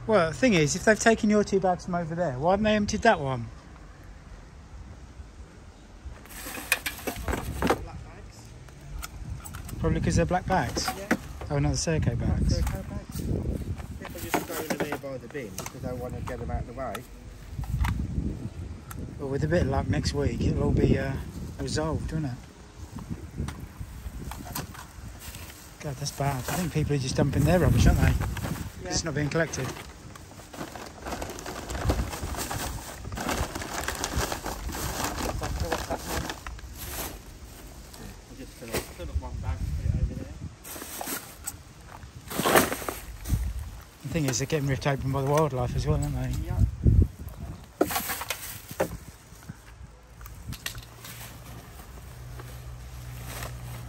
Well, the thing is, if they've taken your 2 bags from over there, why haven't they emptied that one? Black bags. Probably because they're black bags? Yeah. Oh, not the Serco bags. Serco bags. People just throwing them here by the bin because they want to get them out of the way. Well, with a bit of luck next week, it'll all be resolved, won't it? God, that's bad. I think people are just dumping their rubbish, aren't they? Yeah. It's not being collected. I'll just fill up one bag and put it over there. The thing is, they're getting ripped open by the wildlife as well, aren't they? Yeah.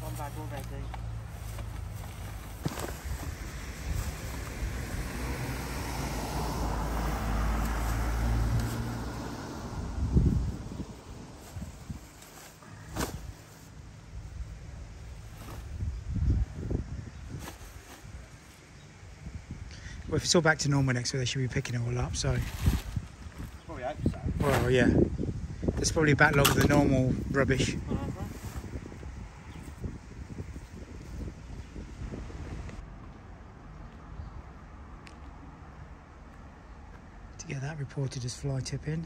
One bag already. Well, if it's all back to normal next week, they should be picking it all up, so... Probably hope so. Well, yeah. There's probably a backlog of the normal rubbish. To get that reported as fly tipping.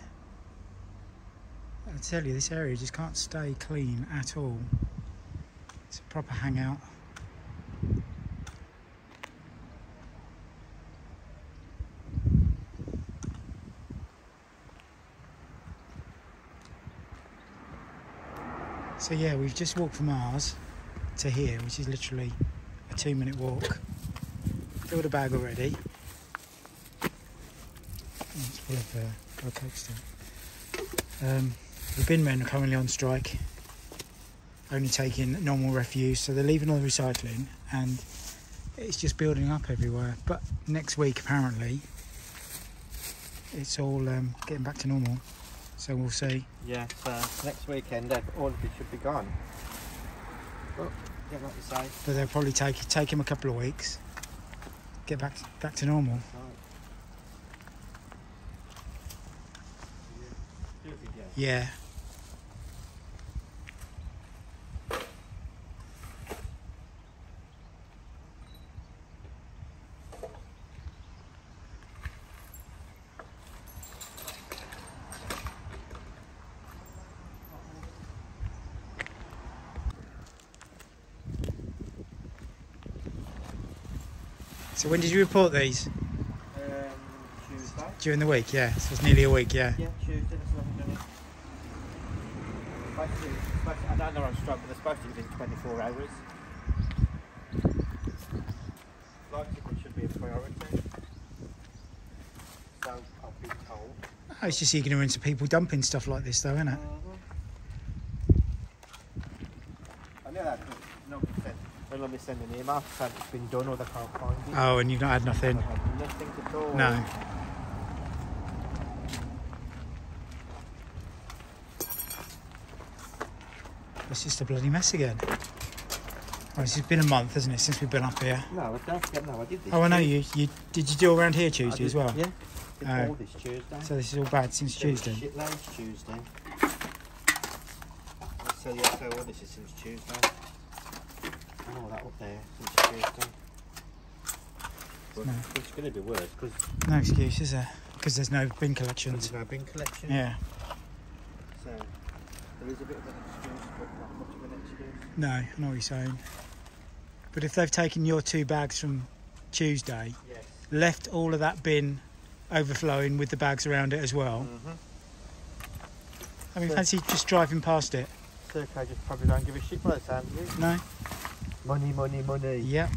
I tell you, this area just can't stay clean at all. It's a proper hangout. So yeah, we've just walked from ours to here, which is literally a 2-minute walk. Filled a bag already. It's full of Coke still. The bin men are currently on strike, only taking normal refuse, so they're leaving all the recycling, and it's just building up everywhere. But next week, apparently, it's all getting back to normal. So we'll see. Yeah, so next weekend all of it should be gone. But, yeah, like you say. But they'll probably take him a couple of weeks, get back to normal. Right. Yeah. So when did you report these? Tuesday. During the week, yeah. So it's nearly a week, yeah. Yeah, Tuesday, that's what I'm doing. I don't know on strike, but they're supposed to within 24 hours. Flight tickets should be a priority. So I've been told. Oh, it's just ignorance of people dumping stuff like this, though, isn't it? I know that because they'll be sending an email to say it's been done or they can't find it. Oh, and you've not had nothing? I've had nothing at all. No. It's just a bloody mess again. Well, it's been a month, hasn't it, since we've been up here? No, don't forget, no, I did this. Oh, I know, you did you do around here Tuesday as well? Yeah, did Oh. all this Tuesday. So this is all bad since Tuesday? Shitloads Tuesday. So yeah, so all this is since Tuesday. And all that up there since Tuesday. But No. it's going to be worse because No excuse, is there? Because there's no bin collections. there's no bin collection. Yeah. So there is a bit of an excuse, but not much of an excuse. No, I know what you're saying. But if they've taken your 2 bags from Tuesday, Yes. left all of that bin overflowing with the bags around it as well, I mean, So- fancy just driving past it? Serco just probably don't give a shit by the sound of it. No? Money, money, money. Yep.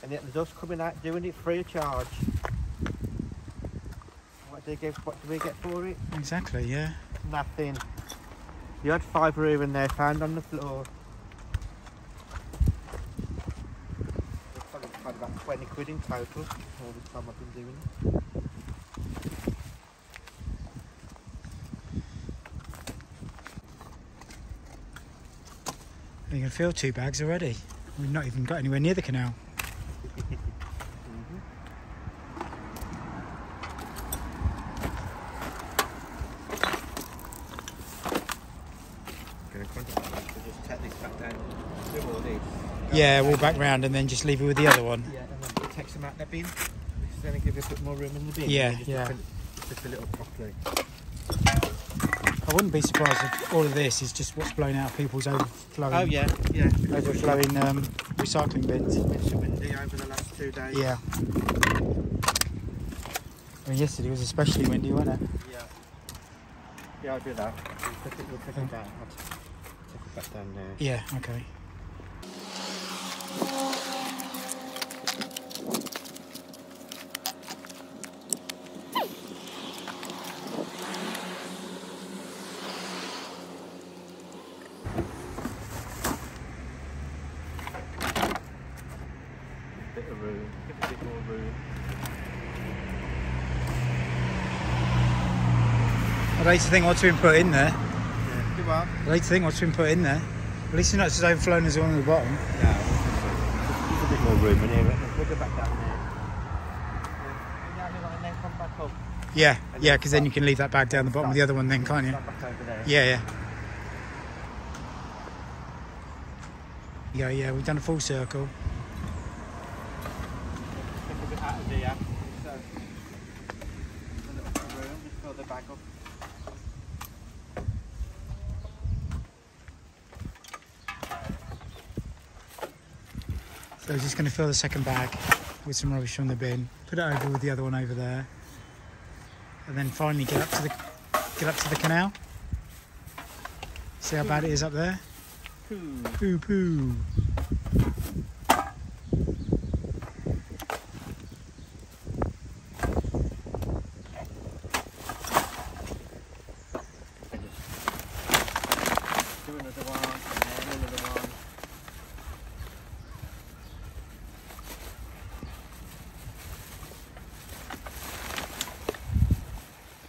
And yet there's us coming out doing it free of charge. What do we get for it? Exactly, yeah. Nothing. You had £5 here and there found on the floor. I've probably had about 20 quid in total all the time I've been doing it. You can fill 2 bags already. We've not even got anywhere near the canal. Yeah, walk back round and then just leave it with the other one. Yeah, and then take some out the bin. This is going to give you a bit more room in the bin. Yeah, Just yeah. to fill it up properly. I wouldn't be surprised if all of this is just what's blown out of people's overflowing. Oh yeah. Overflowing recycling bins. It's been so windy over the last 2 days. Yeah. I mean, yesterday was especially windy, wasn't it? Yeah. Yeah, I'll do that. We'll take it down. I'll take it back down there. Yeah. Okay. Bit of room. Give it a bit more room. I'd like to think what's been put in there. Yeah. Do what? I'd like to think what's been put in there. At least it's not just overflowing as one at the bottom. No. There's a bit more room in here. We'll go back down there. Yeah, and then come back up. Yeah, yeah, because then you can leave that bag down the bottom of the other one then, can't you? Start back over there. Yeah, yeah. Yeah, yeah, we've done a full circle. Take a bit out of here. So, a little bit of room. Just fill the bag up. So just going to fill the second bag with some rubbish from the bin, put it over with the other one over there, and then finally get up to the canal. See how bad it is up there? Poo poo. Do another one, and then another one.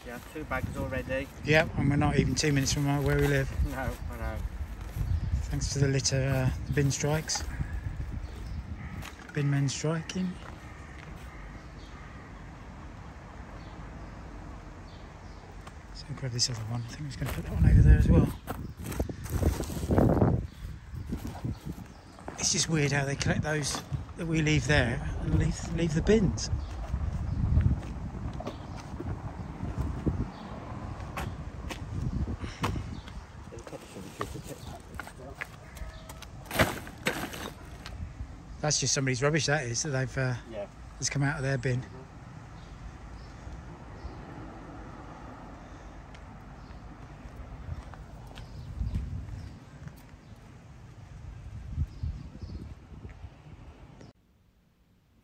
Yeah, 2 bags already. Yeah, and we're not even 2 minutes from where we live. No, I know. Thanks to the litter bin strikes. Bin men striking. So I'll grab this other one. I think I'm just going to put that one over there as well. It's just weird how they collect those that we leave there and leave the bins. That's just somebody's rubbish, that is, that they've has come out of their bin.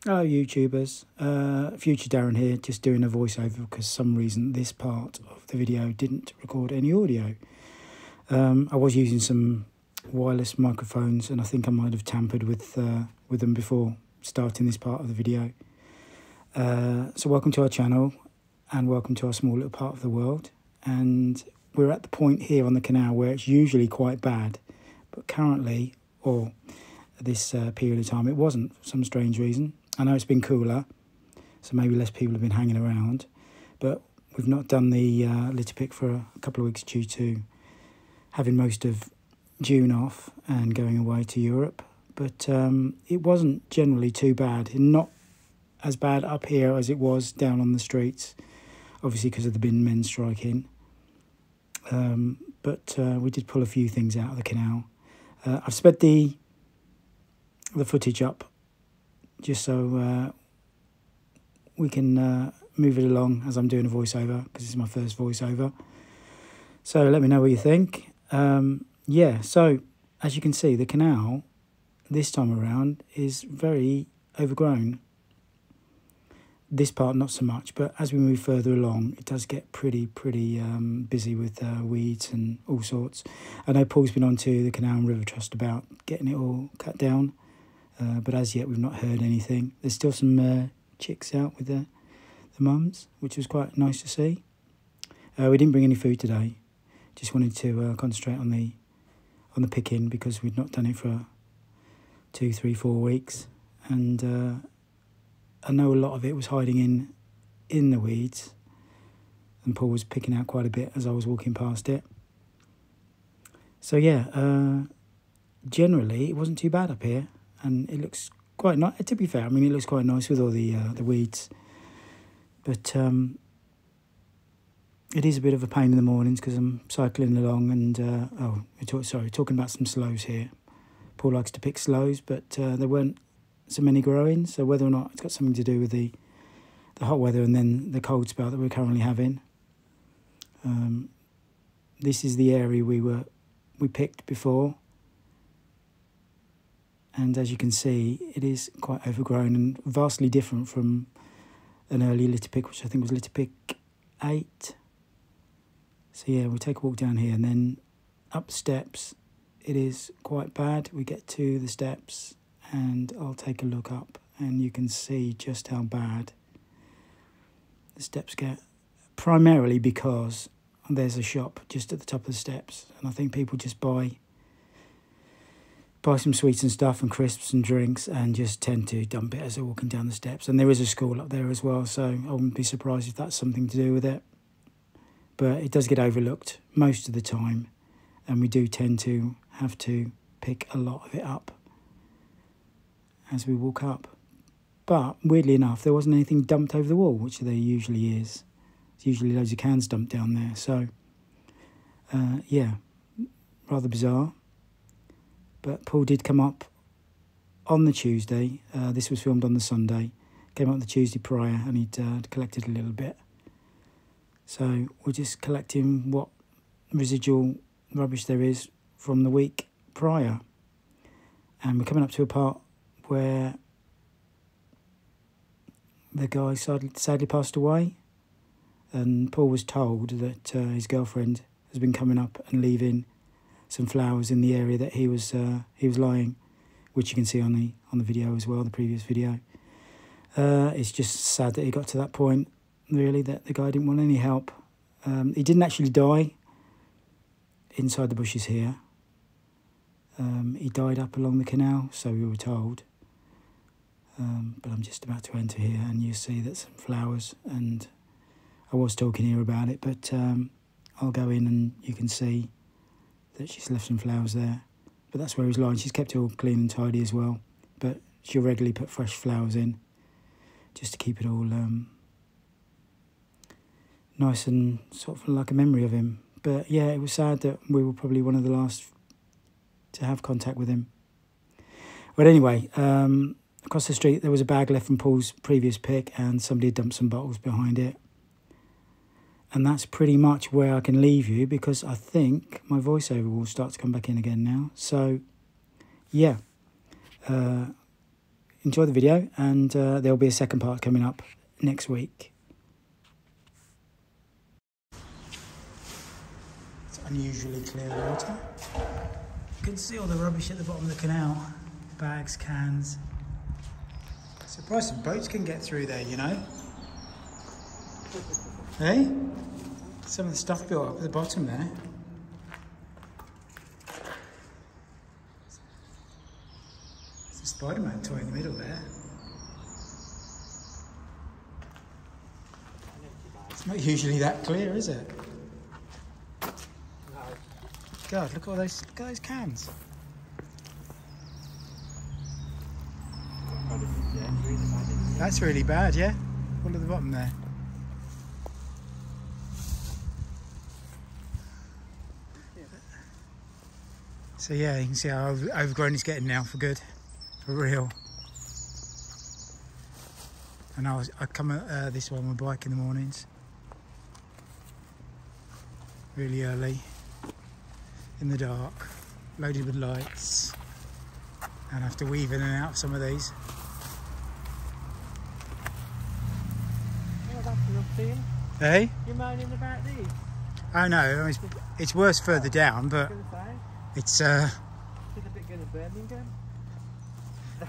Hello YouTubers, Future Darren here, just doing a voiceover because for some reason this part of the video didn't record any audio. I was using some wireless microphones and I think I might have tampered with them before starting this part of the video. So welcome to our channel and welcome to our small little part of the world. And we're at the point here on the canal where it's usually quite bad, but currently, or this period of time, it wasn't for some strange reason. I know it's been cooler, so maybe less people have been hanging around, but we've not done the litter pick for a couple of weeks due to having most of June off and going away to Europe. But it wasn't generally too bad, not as bad up here as it was down on the streets, obviously because of the bin men striking. But we did pull a few things out of the canal. I've sped the footage up just so we can move it along as I'm doing a voiceover, because this is my first voiceover. So let me know what you think. Yeah, so as you can see, the canal this time around is very overgrown. This part not so much, but as we move further along, it does get pretty busy with weeds and all sorts. I know Paul's been on to the Canal and River Trust about getting it all cut down, but as yet we've not heard anything. There's still some chicks out with the mums, which was quite nice to see. We didn't bring any food today. Just wanted to concentrate on the picking because we'd not done it for 2, 3, 4 weeks, and I know a lot of it was hiding in the weeds, and Paul was picking out quite a bit as I was walking past it. So yeah, generally it wasn't too bad up here. and it looks quite nice. To be fair, I mean, it looks quite nice with all the weeds, but it is a bit of a pain in the mornings because I'm cycling along and talking about some sloes here. Paul likes to pick sloes, but there weren't so many growing, so whether or not it's got something to do with the hot weather and then the cold spell that we're currently having. This is the area we picked before, and as you can see, it is quite overgrown and vastly different from an early litter pick, which I think was litter pick 8. So yeah, we'll take a walk down here and then up steps. It is quite bad. We get to the steps and I'll take a look up and you can see just how bad the steps get, primarily because there's a shop just at the top of the steps, and I think people just buy some sweets and stuff and crisps and drinks and just tend to dump it as they're walking down the steps. And there is a school up there as well, so I wouldn't be surprised if that's something to do with it. But it does get overlooked most of the time, and we do tend to have to pick a lot of it up as we walk up. But weirdly enough, there wasn't anything dumped over the wall, which there usually is. There's usually loads of cans dumped down there. So, yeah, rather bizarre. But Paul did come up on the Tuesday. This was filmed on the Sunday. Came up the Tuesday prior and he'd collected a little bit. So we're just collecting what residual rubbish there is from the week prior. And we're coming up to a part where the guy sadly passed away. And Paul was told that his girlfriend has been coming up and leaving some flowers in the area that he was lying, which you can see on the video as well, the previous video. It's just sad that he got to that point, really, that the guy didn't want any help. He didn't actually die inside the bushes here. He died up along the canal, so we were told. But I'm just about to enter here and you see that some flowers, and I was talking here about it, but I'll go in and you can see that she's left some flowers there. But that's where he's lying. She's kept it all clean and tidy as well, but she'll regularly put fresh flowers in just to keep it all nice and sort of like a memory of him. But yeah, it was sad that we were probably one of the last to have contact with him. But anyway, across the street there was a bag left from Paul's previous pick and somebody had dumped some bottles behind it. And that's pretty much where I can leave you because I think my voiceover will start to come back in again now. So, yeah, enjoy the video and there'll be a second part coming up next week. It's unusually clear water. You can see all the rubbish at the bottom of the canal. Bags, cans. Surprised some boats can get through there, you know. Hey? Some of the stuff built up at the bottom there. There's a Spider-Man toy in the middle there. It's not usually that clear, is it? No. God, look at those cans. That's really bad, yeah? All at the bottom there. So yeah, you can see how overgrown it's getting now for good, for real. And I come this way on my bike in the mornings, really early, in the dark, loaded with lights, and I have to weave in and out of some of these. Oh, that's enough for you. Hey? You're moaning about these? Oh no, it's worse further down, but it's a bit good at Birmingham.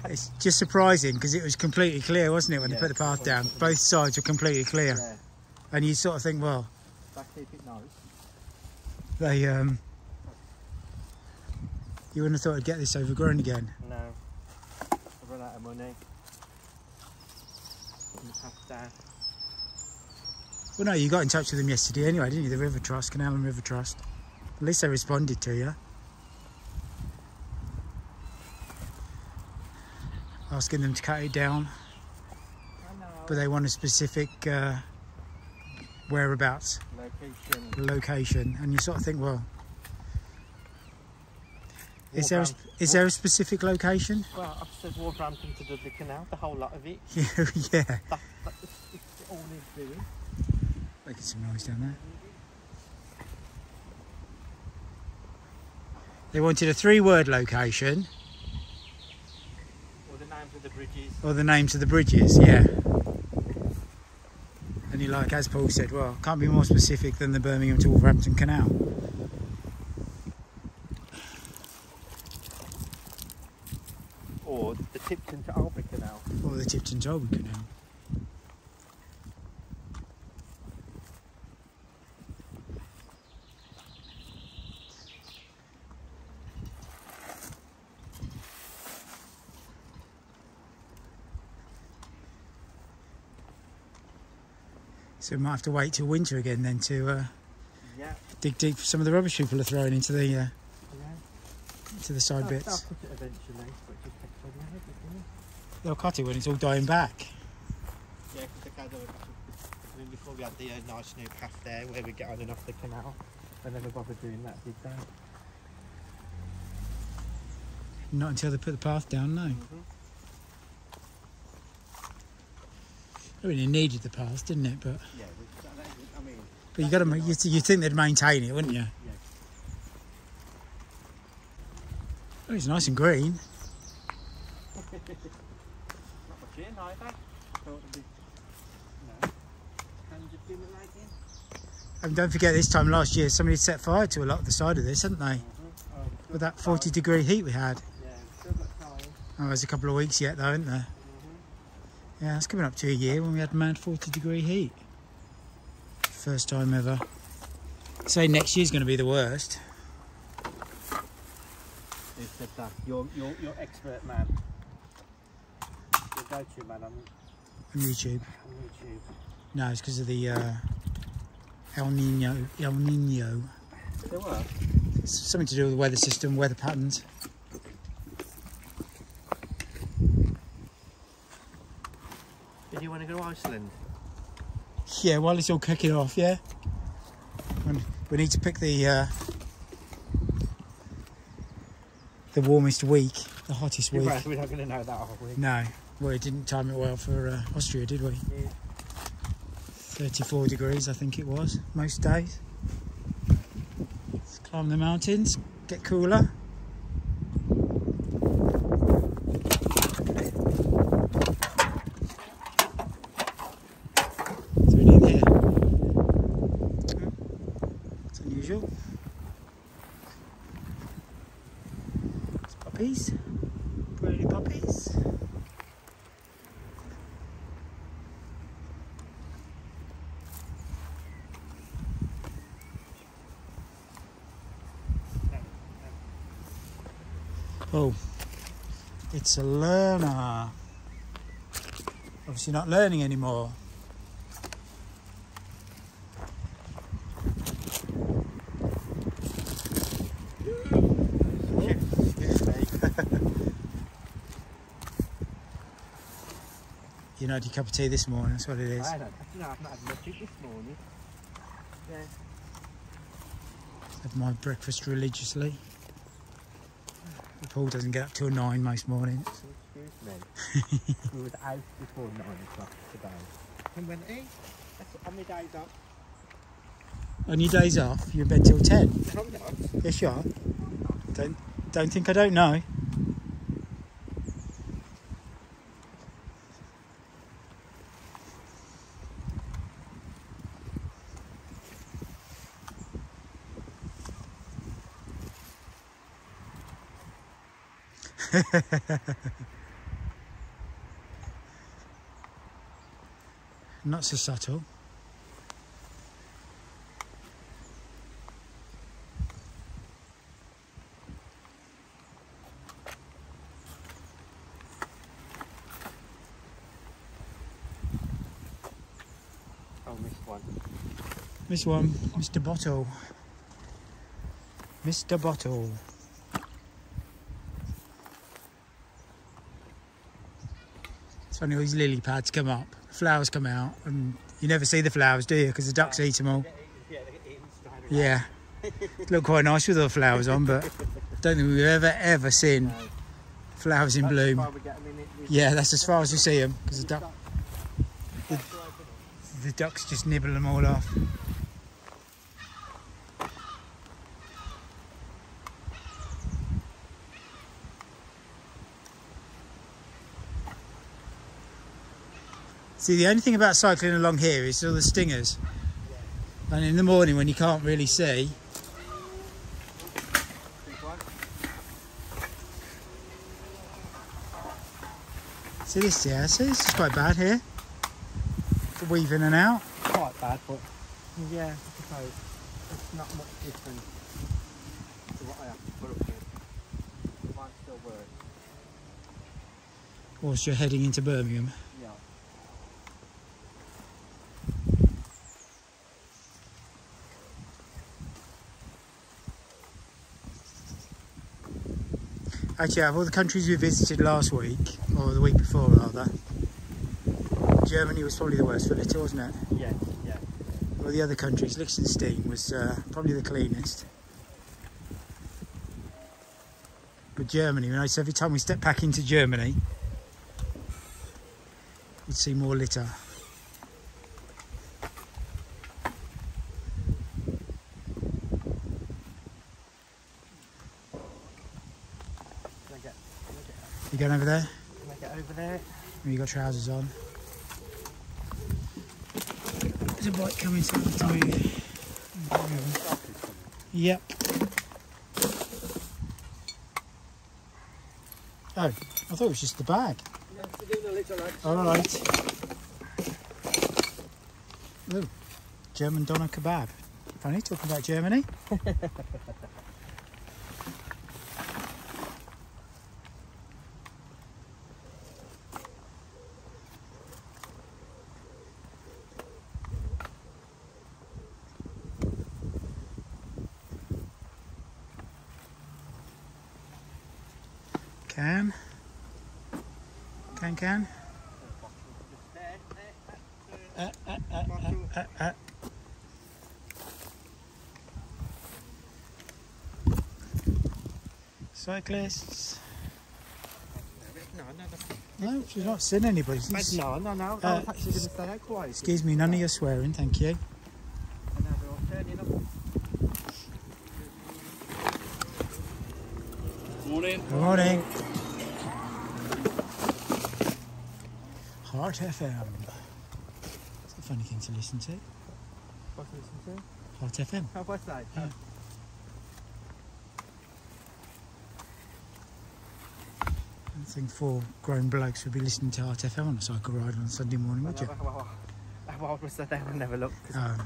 It's just surprising because it was completely clear, wasn't it, when they put the path down? Both sides were completely clear. Yeah. And you sort of think, well, That keep it nice. They you wouldn't have thought I'd get this overgrown again. No. I've run out of money. Down. Well no, you got in touch with them yesterday anyway, didn't you? The River Trust, Canal and River Trust. At least they responded to you. asking them to cut it down, but they want a specific whereabouts, location, and you sort of think, well, is there a specific location? Well, I've said Wolverhampton to Dudley Canal, the whole lot of it. Yeah. It's all they're doing. Making some noise down there. They wanted a 3-word location. Or the names of the bridges. Or the names of the bridges, yeah. And you like, as Paul said, well, can't be more specific than the Birmingham to Wolverhampton Canal. Or the Tipton to Oldbury Canal. Or the Tipton to Oldbury Canal. So we might have to wait till winter again then to dig deep for some of the rubbish people are throwing into the side bits. They'll cut it eventually, but it just takes so long, doesn't it? They'll cut it when it's all dying back. Yeah, because before we had the nice new path there where we get on and off the canal, they never bothered doing that, did they? Not until they put the path down, no. I mean, it needed the path, didn't it? But yeah, I mean, but you got to, you think they'd maintain it, wouldn't you? Yeah. Oh, it's nice and green. Not much in either. Thought it'd be, and just doing the lighting. And don't forget, this time last year, somebody set fire to a lot of the side of this, hadn't they? With that 40-degree heat we had. Yeah, still got time. Oh, there's a couple of weeks yet, though, isn't there? Yeah, it's coming up to a year when we had mad 40-degree heat. First time ever. Say next year's going to be the worst. Who said that? You're expert man. Your go-to man on YouTube. YouTube. No, it's because of the El Nino. There were? It's something to do with the weather system, weather patterns. Did you want to go to Iceland? Yeah, while it's all kicking off, yeah. We need to pick the warmest week, the hottest week. We're not going to know that, are we? No, well, it didn't time it well for Austria, did we? Yeah. 34 degrees, I think it was, most days. Let's climb the mountains, get cooler. Is there any in here? It's unusual. It's puppies, pretty puppies. Oh, it's a learner. Obviously not learning anymore. You know, your cup of tea this morning, that's what it is. I've not had much this morning. Yeah. Have my breakfast religiously. Paul doesn't get up till 9 most mornings. Excuse me. We were out before 9 o'clock today. And went, hey, that's on my days off. On your days off, you're in bed till 10? I'm not. Yes, you are. Don't think I don't know. Not so subtle. Oh, missed one. This one, Mr. Bottle. Mr. Bottle. Suddenly all these lily pads come up, flowers come out, and you never see the flowers, do you? Because the ducks eat them all. Yeah, they get eaten straight away. Yeah. It looked quite nice with all the flowers on, but I don't think we've ever seen flowers in bloom. That's why we get 'em in it. Yeah, that's as far as we see them, because the ducks just nibble them all off. See, the only thing about cycling along here is all the stingers. And in the morning when you can't really see. See this, yeah, see, this is quite bad here. To weave in and out. Quite bad, but yeah, I suppose it's not much different to what I have to put up here. Mine still works. Whilst you're heading into Birmingham. Yeah. Actually, out of all the countries we visited last week, or the week before rather, Germany was probably the worst for litter, wasn't it? Yeah, yeah. All the other countries, Liechtenstein was probably the cleanest. But Germany, you know, so every time we step back into Germany, we'd see more litter. You going over there? Can I get over there? Have you got trousers on? There's a bike coming, so I'll tell you. Yep. Oh, I thought it was just the bag. Alright. Oh, German doner kebab. Funny, talking about Germany. Can. Cyclists. No, she's not seen anybody. No. I was actually going to stay out quiet. Excuse me, none of your swearing, thank you. And now they're all turning up. Morning. Good morning. Heart FM. It's a funny thing to listen to. What's to listen to? Heart FM. Oh, what's that? Yeah. I think 4 grown blokes would be listening to Heart FM on a cycle ride on a Sunday morning, would you? Well, I said that I never looked. Oh,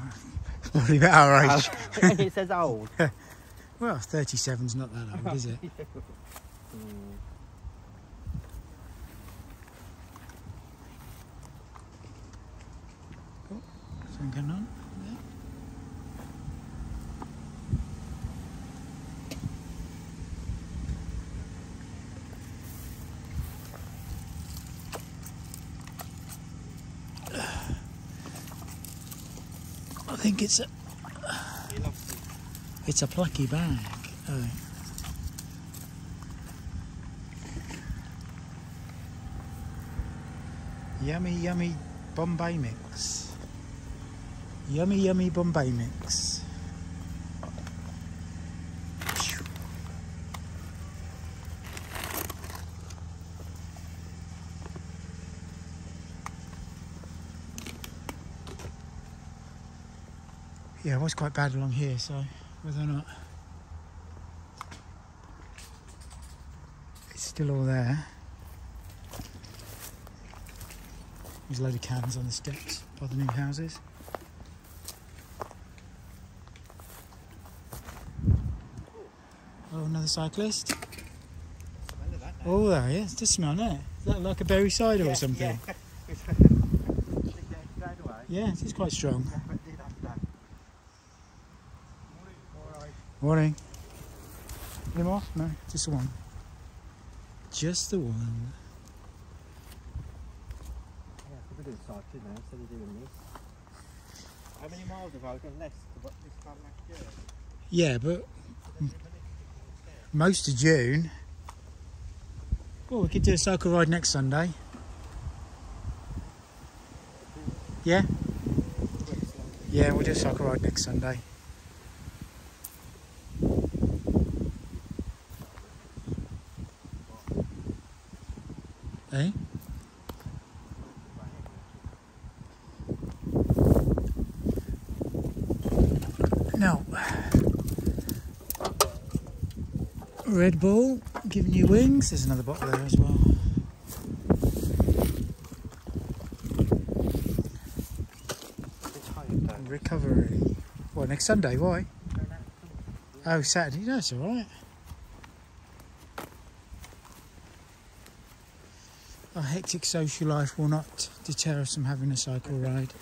probably about our age. It says old. Well, 37's not that old, is it? Oh, something going on there. I think it's a plucky bag. Oh. Yummy, yummy Bombay mix. Yummy, yummy Bombay mix. Yeah, it was quite bad along here, so whether or not it's still all there. There's a load of cans on the steps by the new houses. Oh, another cyclist. Oh, there he is. Just smell it. Is that like a berry cider or something? Yeah, it is quite strong. Morning. Any more? No, just the one. Just the one. could do cycling now instead of doing this. How many miles have I done less to what this time last year? Yeah, but most of June. Well, we could do a cycle ride next Sunday. Yeah? Yeah, we'll do a cycle ride next Sunday. Eh? No. Red Bull, giving you wings. There's another bottle there as well. Recovery. What, next Sunday? Why? Oh, Saturday. That's all right. Our hectic social life will not deter us from having a cycle ride.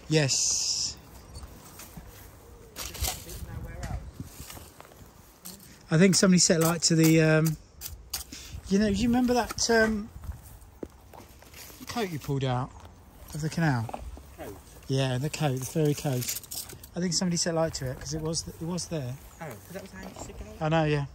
Yes. I think somebody set light to the, you know, do you remember that coat you pulled out of the canal? Coat? Yeah, the coat, the furry coat. I think somebody set light to it because it was there. Oh, because that was ages ago? I know, yeah.